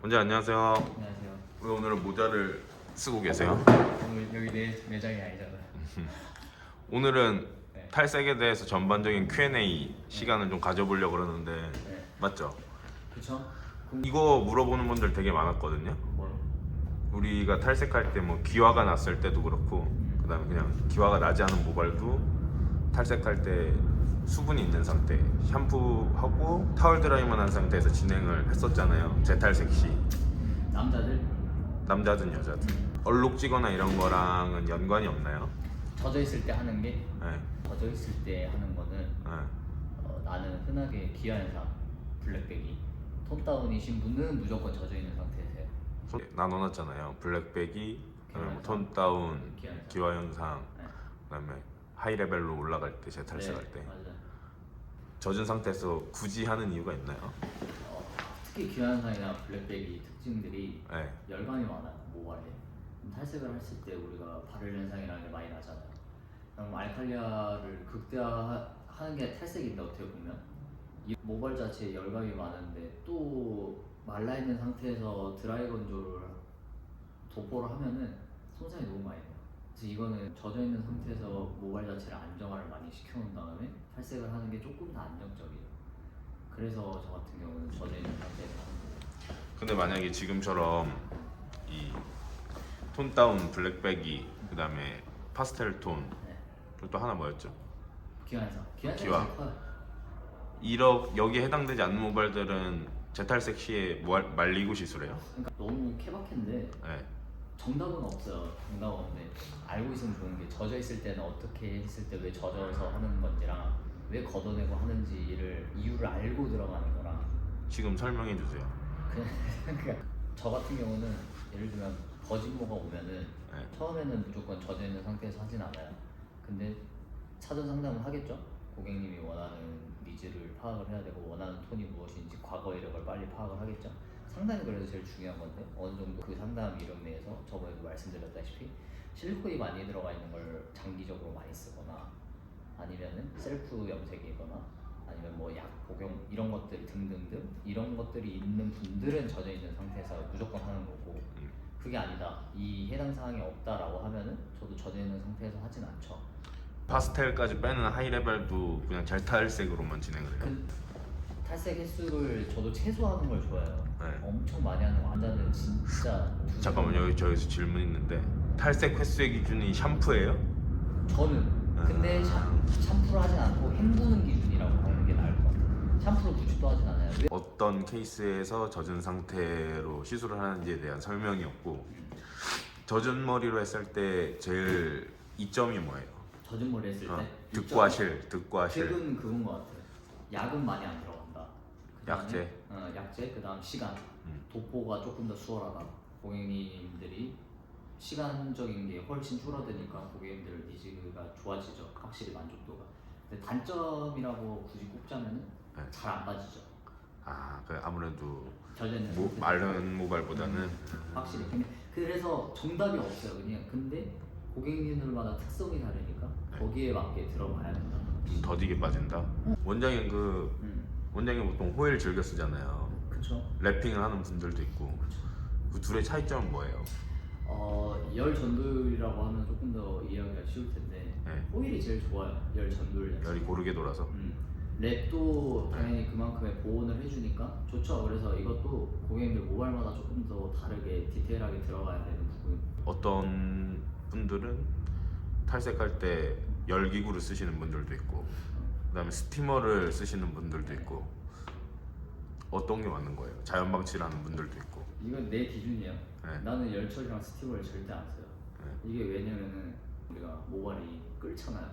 원장 안녕하세요. 안녕하세요. 왜 오늘은 모자를 쓰고 계세요? 오늘 여기 내 매장이 아니잖아요. 오늘은 네. 탈색에 대해서 전반적인 Q&A 시간을 좀 가져보려고 그러는데 네. 맞죠? 그쵸? 이거 물어보는 분들 되게 많았거든요. 뭐? 우리가 탈색할 때 뭐 기화가 났을 때도 그렇고 그다음에 그냥 기화가 나지 않은 모발도 탈색할 때 수분이 있는 상태 샴푸하고 타월 드라이만 한 상태에서 진행을 했었잖아요. 재탈색 시 남자들 남자든 여자든 얼룩지거나 이런 거랑은 연관이 없나요? 젖어 있을 때 하는 게 네. 젖어 있을 때 하는 거는 네. 나는 흔하게 기아현상, 블랙백이, 톤 다운이신 분은 무조건 젖어 있는 상태에서요. 나눠놨잖아요. 블랙백이, 그다음에 뭐 기화현상, 톤 다운, 기아현상. 기화현상, 네. 그다음에 하이 레벨로 올라갈 때 재탈색할 네, 때 맞아요. 젖은 상태에서 굳이 하는 이유가 있나요? 특히 기아현상이나 블랙백이 특징들이 네. 열감이 많아요, 모발에. 탈색을 했을 때 우리가 발열 현상이라는 게 많이 나잖아요. 그럼 알칼리아를 극대화하는 게 탈색인데 어떻게 보면 이 모발 자체에 열감이 많은데 또 말라있는 상태에서 드라이 건조를 도포를 하면은 손상이 너무 많이 돼요. 그래서 이거는 젖어있는 상태에서 모발 자체를 안정화를 많이 시켜놓은 다음에 탈색을 하는 게 조금 더 안정적이에요. 그래서 저 같은 경우는 젖어있는 상태에서 하는 거예요. 근데 만약에 지금처럼 이 톤 다운, 블랙백이, 그다음에 파스텔 톤, 네. 그리고 또 하나 뭐였죠? 기화현상. 기화. 기화현상이 제일 커요. 여기에 해당되지 않는 모발들은 재탈색 시에 말리고 시술해요? 그러니까 너무 케바케인데 네. 정답은 없어요. 정답은 없는데 알고 있으면 좋은 게 젖어 있을 때는 어떻게 했을 때 왜 젖어서 하는 건지랑 왜 걷어내고 하는지를 이유를 알고 들어가는 거랑 지금 설명해 주세요. 그러니까 저 같은 경우는 예를 들면 거짓모가 오면은 네. 처음에는 무조건 젖어 있는 상태에서 하진 않아요. 근데 사전 상담을 하겠죠. 고객님이 원하는 니즈를 파악을 해야 되고 원하는 톤이 무엇인지 과거 이력을 빨리 파악을 하겠죠. 상담이 그래서 제일 중요한 건데 어느 정도 그 상담 이론 내에서 저번에도 말씀드렸다시피 실리콘이 많이 들어가 있는 걸 장기적으로 많이 쓰거나 아니면은 셀프 염색이거나 아니면 뭐 약 복용 이런 것들 등등등 이런 것들이 있는 분들은 젖어 있는 상태에서 무조건 하는 거고 그게 아니다 이 해당 사항이 없다라고 하면은 저도 젖어 있는 상태에서 하진 않죠. 파스텔까지 빼는 하이 레벨도 그냥 재탈색으로만 진행을 해요. 탈색 횟수를 저도 최소화하는 걸 좋아해요. 네. 엄청 많이 하는 환자는 진짜 잠깐만 여기서 질문 있는데 탈색 횟수의 기준이 샴푸예요? 저는 근데 샴푸를 하진 않고 헹구는 기준이라고 하는 게 나을 것 같아요. 샴푸를 굳이 또 하진 않아요. 왜? 어떤 케이스에서 젖은 상태로 시술을 하는지에 대한 설명이었고 젖은 머리로 했을 때 제일 이점이 뭐예요? 젖은 머리 했을 때 듣고 하실. 팁은 그건 것 같아요. 약은 많이 안 들어간다. 그다음에, 약재? 약재 그다음 시간 도포가 조금 더 수월하다. 고객님들이 시간적인 게 훨씬 줄어드니까 고객님들 니즈가 좋아지죠. 확실히 만족도가. 근데 단점이라고 굳이 꼽자면은 네. 잘 안 빠지죠. 아무래도 젖은 마른 모발보다는 확실히. 근데 그래서 정답이 없어요. 그냥 근데 고객님들마다 특성이 다르니까 거기에 맞게 들어가야 된다. 좀 더디게 빠진다. 원장님 원장님 보통 호일 즐겨 쓰잖아요. 그쵸. 랩핑을 하는 분들도 있고 그 둘의 차이점은 뭐예요? 열 전도율이라고 하면 조금 더 이해하기가 쉬울 텐데 네. 호일이 제일 좋아요. 열 전도율 자체가. 열이 고르게 돌아서 랩도 당연히 그만큼의 보온을 해주니까 좋죠. 그래서 이것도 고객님들 모발마다 조금 더 다르게 디테일하게 들어가야 되는 부분. 어떤 분들은 탈색할 때 열기구를 쓰시는 분들도 있고 그다음에 스티머를 쓰시는 분들도 있고 어떤 게 맞는 거예요? 자연 방치를 하는 분들도 있고. 이건 내 기준이야. 네. 나는 열처리랑 스티머를 절대 안 써요. 네. 이게 왜냐면은 우리가 모발이 끓잖아요.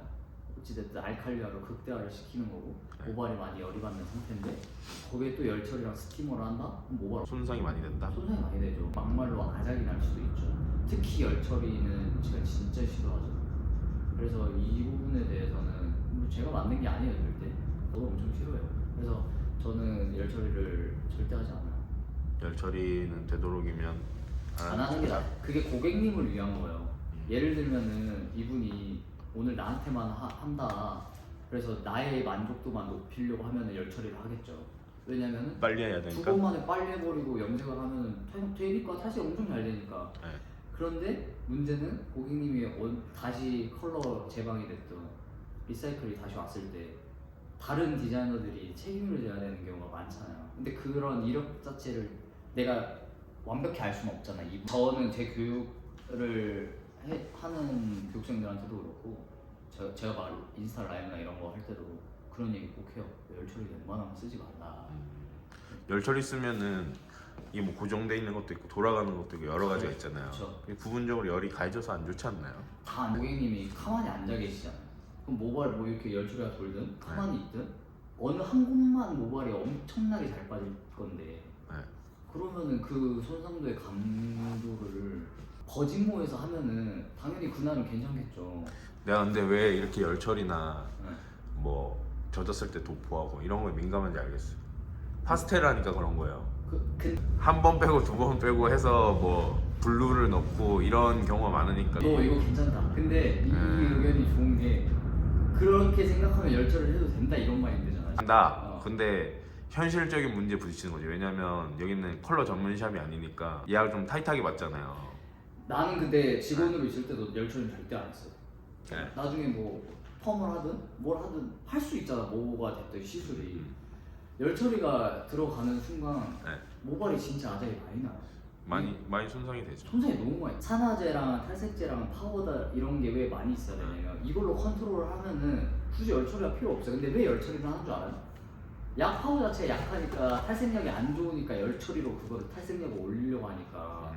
어찌됐든 알칼리아로 극대화를 시키는 거고 네. 모발이 많이 열이 받는 상태인데 거기에 또 열처리랑 스티머를 한다? 그럼 모발 손상이 많이 된다? 손상이 많이 되죠. 막말로 아작이 날 수도 있죠. 특히 열처리는 제가 진짜 싫어하죠. 그래서 이 부분에 대해서는 뭐 제가 만든 게 아니에요 절대. 저도 엄청 싫어해요. 그래서 저는 열처리를 절대 하지 않아요. 열 처리는 되도록이면 안 하는 게 나아. 그게 고객님을 위한 거예요. 예를 들면은 이분이 오늘 나한테만 한다. 그래서 나의 만족도만 높이려고 하면은 열 처리를 하겠죠. 왜냐면은 빨리 해야 두 되니까. 번 만에 빨리 해버리고 염색을 하면은 되니까 탈색이 엄청 잘 되니까. 네. 그런데 문제는 고객님이 다시 컬러 재방이 됐든 리사이클이 다시 왔을 때 다른 디자이너들이 책임을 져야 되는 경우가 많잖아요. 근데 그런 이력 자체를 내가 완벽히 알 수는 없잖아. 저는 제 교육을 하는 교육생들한테도 그렇고 제가 막 인스타 라이브나 이런 거 할 때도 그런 얘기 꼭 해요. 열처리 웬만하면 쓰지 말라. 열처리 쓰면은 이게 뭐 고정돼 있는 것도 있고 돌아가는 것도 있고 여러 가지가 있잖아요. 그쵸. 부분적으로 열이 가해져서 안 좋지 않나요? 다 고객님이 가만히 앉아 계시잖아요. 그럼 모발 뭐 이렇게 열처리가 돌든 가만히 있든 어느 한 곳만 모발이 엄청나게 잘 빠질 건데 네. 그러면은 그 손상도의 감도를 버진모에서 하면은 당연히 그날은 괜찮겠죠. 내가 근데 왜 이렇게 열처리나 네. 뭐 젖었을 때 도포하고 이런 거에 민감한지 알겠어. 파스텔 하니까 그런 거예요. 한 번 빼고 두 번 빼고 해서 뭐 블루를 넣고 이런 경우가 많으니까. 너 이거 괜찮다. 근데 이 의견이 좋은 게 그렇게 생각하면 열처리를 해도 된다 이런 마인드잖아. 한다. 근데 현실적인 문제에 부딪히는 거지. 왜냐면 여기는 컬러 전문샵이 아니니까 예약을 좀 타이트하게 받잖아요. 나는 근데 직원으로 있을 때도 열처리는 절대 안 했어요. 네. 나중에 뭐 펌을 하든 뭘 하든 할 수 있잖아. 뭐가 됐든 시술이. 열처리가 들어가는 순간 네. 모발이 진짜 아작이 많이 나요. 많이 손상이 되죠. 손상이 너무 많이. 산화제랑 탈색제랑 파우더 이런 게 왜 많이 있어야 되냐면 이걸로 컨트롤을 하면은 굳이 열처리가 필요 없어요. 근데 왜 열처리를 하는 줄 알아요? 약 파우더 자체가 약하니까 탈색력이 안 좋으니까 열처리로 그거를 탈색력을 올리려고 하니까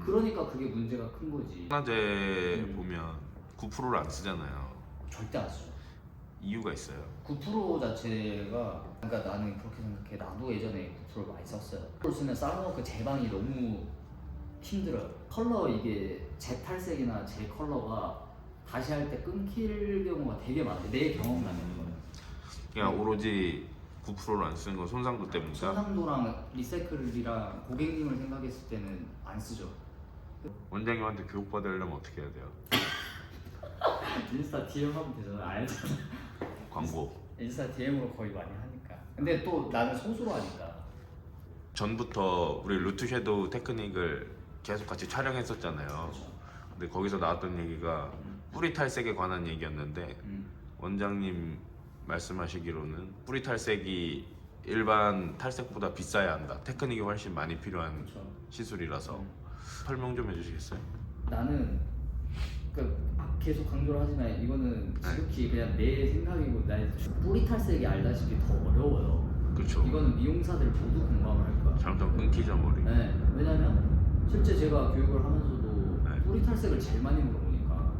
그러니까 그게 문제가 큰 거지. 산화제 보면 9%를 안 쓰잖아요. 절대 안 쓰죠. 이유가 있어요. 9% 자체가 그러니까 나는 그렇게 생각해. 나도 예전에 9%를 많이 썼어요. 9% 쓰면 살로노크 재방이 너무 힘들어요. 컬러 이게 제 탈색이나 제 컬러가 다시 할 때 끊길 경우가 되게 많아요. 내 경험담인 거예요. 그냥 오로지 9%를 안 쓰는 건 손상도 때문이다. 손상도랑 리사이클이랑 고객님을 생각했을 때는 안 쓰죠. 원장님한테 교육받으려면 어떻게 해야 돼요? 인스타 DM 하면 되잖아. 알잖아. 광고. 인스타 DM으로 거의 많이 하니까. 근데 또 나는 소수로 하니까. 전부터 우리 루트 섀도우 테크닉을 계속 같이 촬영했었잖아요. 그렇죠. 근데 거기서 나왔던 얘기가 뿌리 탈색에 관한 얘기였는데 원장님 말씀하시기로는 뿌리 탈색이 일반 탈색보다 비싸야 한다. 테크닉이 훨씬 많이 필요한 그렇죠. 시술이라서 설명 좀 해주시겠어요? 나는 계속 강조를 하지만 이거는 지극히 그냥 내 생각이고 나의 뿌리 탈색이 알다시피 더 어려워요. 그렇죠. 이거는 미용사들 모두 공감을 할 거야. 잘못하면 끊기죠 머리. 네, 왜냐면 실제 제가 교육을 하면서도 네. 뿌리 탈색을 제일 많이 물어보니까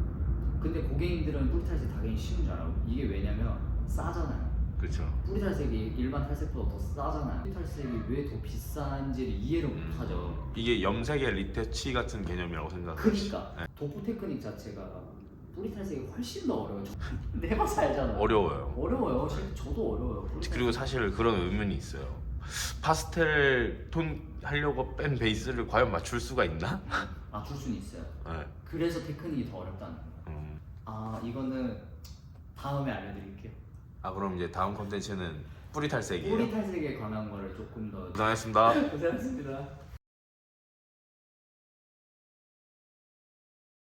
근데 고객님들은 뿌리 탈색 당연히 쉬운 줄 알아요. 이게 왜냐면 싸잖아요. 그렇죠. 뿌리 탈색이 일반 탈색보다 더 싸잖아요. 뿌리 탈색이 왜 더 비싼지를 이해를 못하죠. 이게 염색의 리터치 같은 개념이라고 생각해요. 그러니까 도포 테크닉 자체가 뿌리 탈색이 훨씬 더 어려워요. 해봐서 알잖아. 어려워요. 어려워요. 실제 저도 어려워요. 그리고 사실 그런 의문이 있어요. 파스텔 톤 하려고 뺀 베이스를 과연 맞출 수가 있나? 맞출 수는 있어요. 네. 그래서 테크닉이 더 어렵다는 거예요. 이거는 다음에 알려드릴게요. 그럼 이제 다음 콘텐츠는 뿌리 탈색이에요. 뿌리 탈색에 관한 거를 조금 더 고생하셨습니다. 고생하셨습니다.